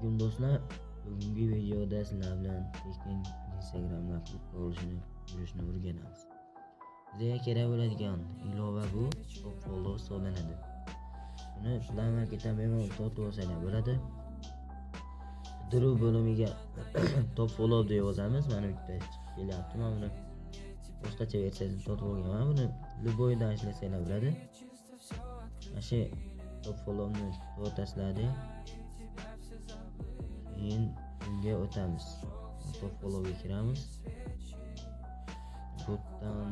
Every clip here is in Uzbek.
Bugun do'stlar, bugungi videoda sizlar bilan Tekin Instagramda klipga yurishni o'rganamiz. Bizga kerak bo'ladigan ilova bu top follow hisoblanadi. Buni Play Marketdan bemalol sotib olsanglar bo'ladi. Qidiruv bo'limiga top follow deb yozamiz. Mana bu yerda chiqib kelyapti. Mana buni boshqacha versiyasini sotib olganman. Buni Luboydan ishlasanglar bo'ladi. Mana shu top followni to'g'ritasizlar. Keyin unga o'tamiz. Top followga kiramiz. Botdan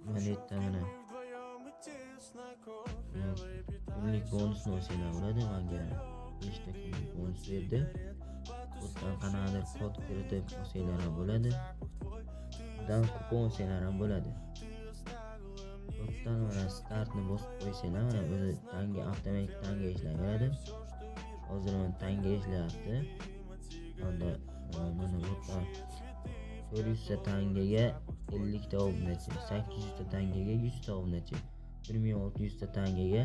mana kunlik bonusni olsanglar bo'ladi. Menga 5 ta kunlik bonus berdi. Botdan qanaqadir kod kiritib olsanglar ham bo'ladi. Dan kupon olsanglar ham bo'ladi. Botdan mana startni bosib qo'ysanglar, mana o'zi tanga avtomatik tanga ishlayveradi. Hozir men tanga ishlayapti. Mana botdan 400 ta tangaga 50 ta obunachi, 800 ta tangaga 100 ta obunachi, 1600 ta tangaga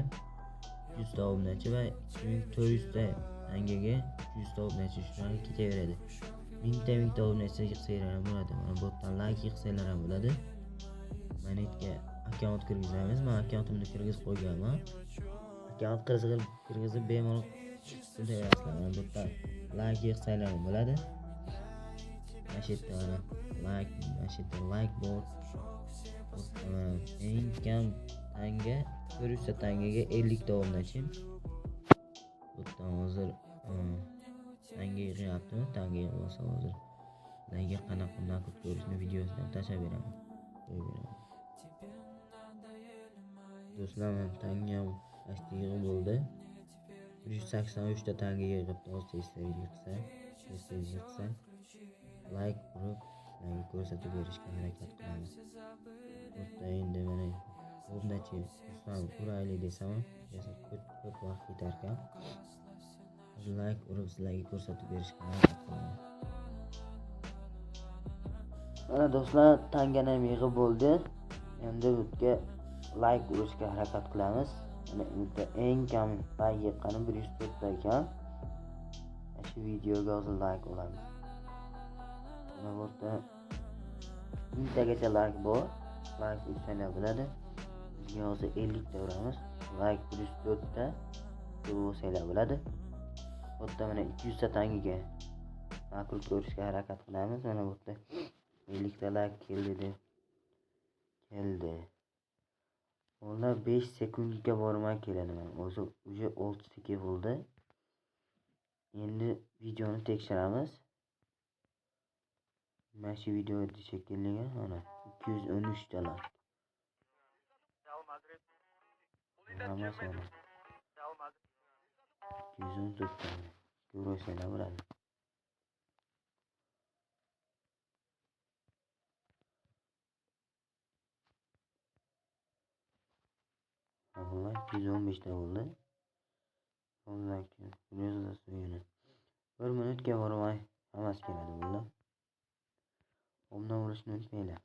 100 ta obunachi va 2400 ta tangaga 100 ta obunachi shunday ketaveradi. 1000 ta obunachi yig'sanglar ham bo'ladi. Mana botdan like yig'sanglar ham bo'ladi. Mana yerga akkaunt kirgizamiz. Men akkauntimni kirgizib qo'yganman. Akkaunt kirgizib bemalol chiqaverasizlar. Mana botdan like yig'sanglar ham bo'ladi. Mana shu yerda like bot. Eng kam tanga 400 ta tangaga 50 ta obunachi. Botdan hozir tanga yig'yapti. Tanga yig'sa hozir sizlarga qanaqa nakut ko'rishni videosidan tashlab beraman. Do'stlar, men tanga pastga yig'ib bo'ldi. 183 ta tanga yig'ibdi. Hozir yig'sa like urib sizlarga ko'rsatib berishga harakat qilamiz. Do'stlar, endi mana obunachi uraylik desam ko'p vaqt ketar ekan. Like urib sizlarga ko'rsatib berishga harakat qilaman. Mana do'stlar, tangani ham yig'ib bo'ldi. Endi bu yerga like urishga harakat qilamiz. Mana endi eng kam like yiqqani 104 ta ekan. Shu videoga hozir like olamiz. Mana bu yerda 1000 tagacha like bor. Like ursanglar bo'ladi. Bizga hozir 50 ta uramiz. Like 104 ta bo'lsanglar bo'ladi. Bu yerda mana 200 ta tangaga ma'qul ko'rishga harakat qilamiz. Mana bu yerda 50 ta like keldi. Onlar 5 sekundga bormay keladi. O'zi uje 6 sekund bo'ldi. Endi videoni tekshiramiz. Mana shu videoda shekillangan mana 213 ta like. Hammasi mana 214 ta. Ko'rasizlar bo'ladi. Bunlar 215 ta bo'ldi. Bunlar yozasizlar. 1 minutga bormay hammasi keladi bunlar. Omdan urishni unutmanglar.